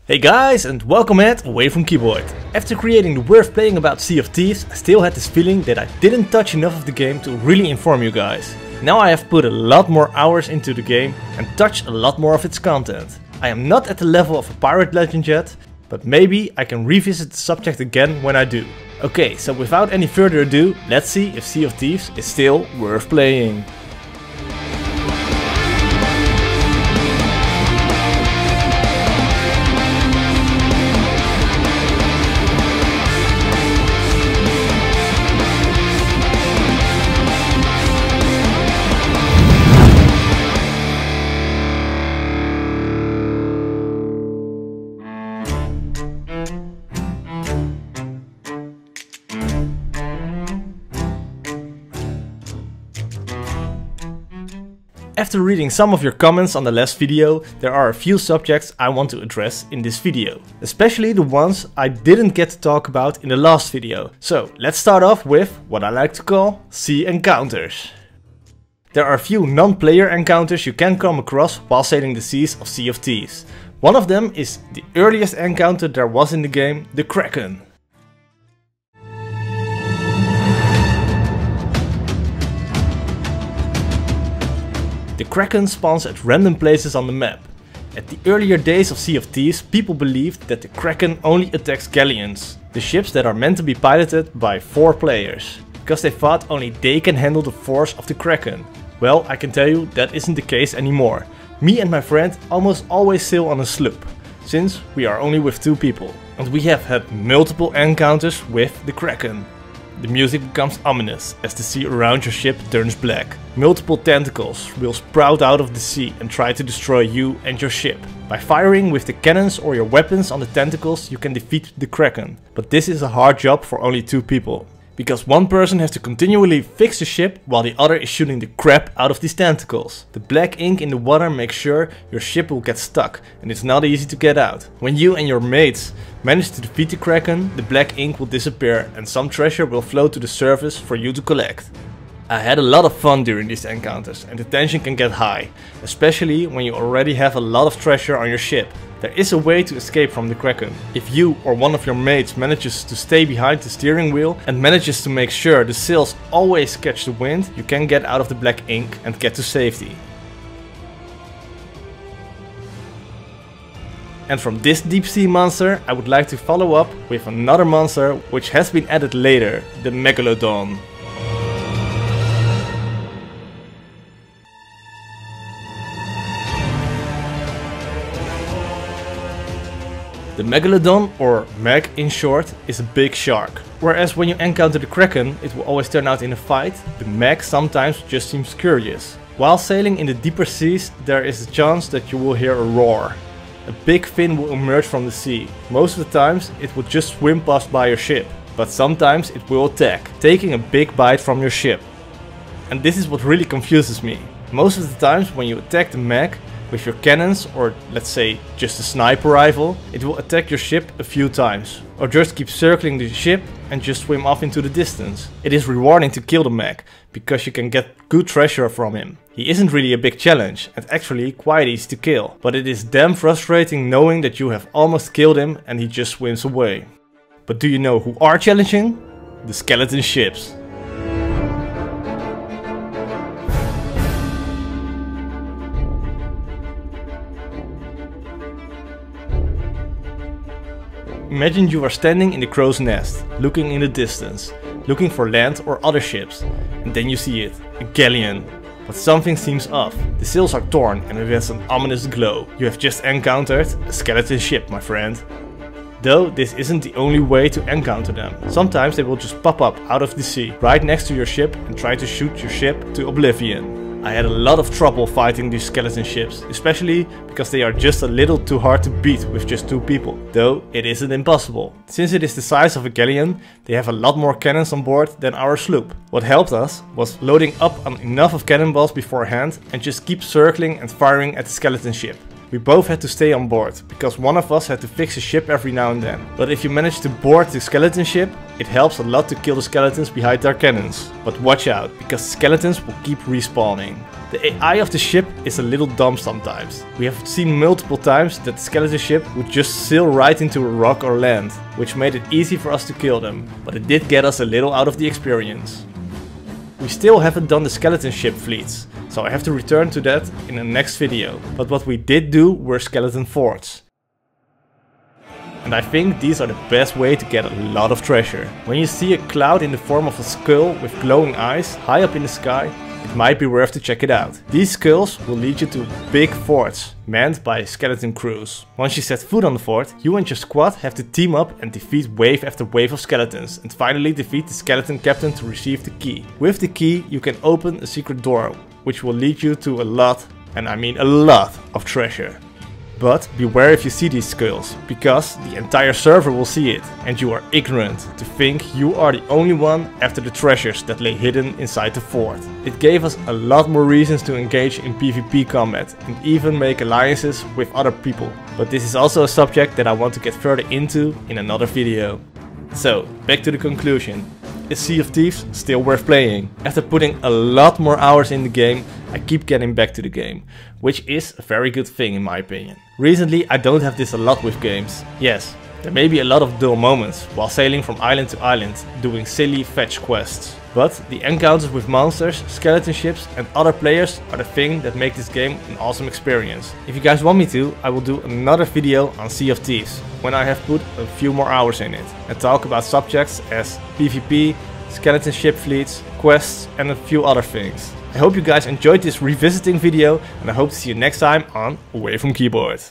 Hey guys, and welcome away from keyboard. After creating the worth playing about Sea of Thieves, I still had this feeling that I didn't touch enough of the game to really inform you guys. Now I have put a lot more hours into the game and touched a lot more of its content. I am not at the level of a pirate legend yet, but maybe I can revisit the subject again when I do. Okay, so without any further ado, let's see if Sea of Thieves is still worth playing. After reading some of your comments on the last video, there are a few subjects I want to address in this video. Especially the ones I didn't get to talk about in the last video. So let's start off with what I like to call sea encounters. There are a few non-player encounters you can come across while sailing the seas of Sea of Thieves. One of them is the earliest encounter there was in the game, the Kraken. The Kraken spawns at random places on the map. At the earlier days of Sea of Thieves, people believed that the Kraken only attacks galleons, the ships that are meant to be piloted by 4 players, because they thought only they can handle the force of the Kraken. Well, I can tell you that isn't the case anymore. Me and my friend almost always sail on a sloop, since we are only with 2 people, and we have had multiple encounters with the Kraken. The music becomes ominous as the sea around your ship turns black. Multiple tentacles will sprout out of the sea and try to destroy you and your ship. By firing with the cannons or your weapons on the tentacles, you can defeat the Kraken. But this is a hard job for only 2 people. Because one person has to continually fix the ship while the other is shooting the crap out of these tentacles. The black ink in the water makes sure your ship will get stuck and it's not easy to get out. When you and your mates manage to defeat the Kraken, the black ink will disappear and some treasure will float to the surface for you to collect. I had a lot of fun during these encounters and the tension can get high, especially when you already have a lot of treasure on your ship. There is a way to escape from the Kraken. If you or one of your mates manages to stay behind the steering wheel and manages to make sure the sails always catch the wind, you can get out of the black ink and get to safety. And from this deep sea monster, I would like to follow up with another monster which has been added later, the Megalodon. The Megalodon, or Meg in short, is a big shark. Whereas when you encounter the Kraken, it will always turn out in a fight, the Meg sometimes just seems curious. While sailing in the deeper seas, there is a chance that you will hear a roar. A big fin will emerge from the sea. Most of the times it will just swim past by your ship, but sometimes it will attack, taking a big bite from your ship. And this is what really confuses me. Most of the times when you attack the Meg, with your cannons, or let's say just a sniper rifle, it will attack your ship a few times. Or just keep circling the ship and just swim off into the distance. It is rewarding to kill the Meg, because you can get good treasure from him. He isn't really a big challenge and actually quite easy to kill. But it is damn frustrating knowing that you have almost killed him and he just swims away. But do you know who are challenging? The skeleton ships. Imagine you are standing in the crow's nest, looking in the distance, looking for land or other ships, and then you see it, a galleon. But something seems off. The sails are torn and it has an ominous glow. You have just encountered a skeleton ship, my friend. Though this isn't the only way to encounter them. Sometimes they will just pop up out of the sea, right next to your ship and try to shoot your ship to oblivion. I had a lot of trouble fighting these skeleton ships, especially because they are just a little too hard to beat with just 2 people, though it isn't impossible. Since it is the size of a galleon, they have a lot more cannons on board than our sloop. What helped us was loading up on enough of cannonballs beforehand and just keep circling and firing at the skeleton ship. We both had to stay on board, because one of us had to fix a ship every now and then. But if you manage to board the skeleton ship, it helps a lot to kill the skeletons behind our cannons. But watch out, because the skeletons will keep respawning. The AI of the ship is a little dumb sometimes. We have seen multiple times that the skeleton ship would just sail right into a rock or land, which made it easy for us to kill them, but it did get us a little out of the experience. We still haven't done the skeleton ship fleets, so I have to return to that in the next video. But what we did do were skeleton forts. And I think these are the best way to get a lot of treasure. When you see a cloud in the form of a skull with glowing eyes high up in the sky, it might be worth to check it out. These skulls will lead you to big forts, manned by skeleton crews. Once you set foot on the fort, you and your squad have to team up and defeat wave after wave of skeletons, and finally defeat the skeleton captain to receive the key. With the key you can open a secret door, which will lead you to a lot, and I mean a lot, of treasure. But beware if you see these skulls, because the entire server will see it, and you are ignorant to think you are the only one after the treasures that lay hidden inside the fort. It gave us a lot more reasons to engage in PvP combat and even make alliances with other people. But this is also a subject that I want to get further into in another video. So, back to the conclusion. Is Sea of Thieves still worth playing? After putting a lot more hours in the game, I keep getting back to the game, which is a very good thing in my opinion. Recently I don't have this a lot with games. Yes, there may be a lot of dull moments while sailing from island to island, doing silly fetch quests. But the encounters with monsters, skeleton ships and other players are the thing that make this game an awesome experience. If you guys want me to, I will do another video on Sea of Thieves, when I have put a few more hours in it, and talk about subjects as PvP, skeleton ship fleets, quests and a few other things. I hope you guys enjoyed this revisiting video, and I hope to see you next time on Away from Keyboard.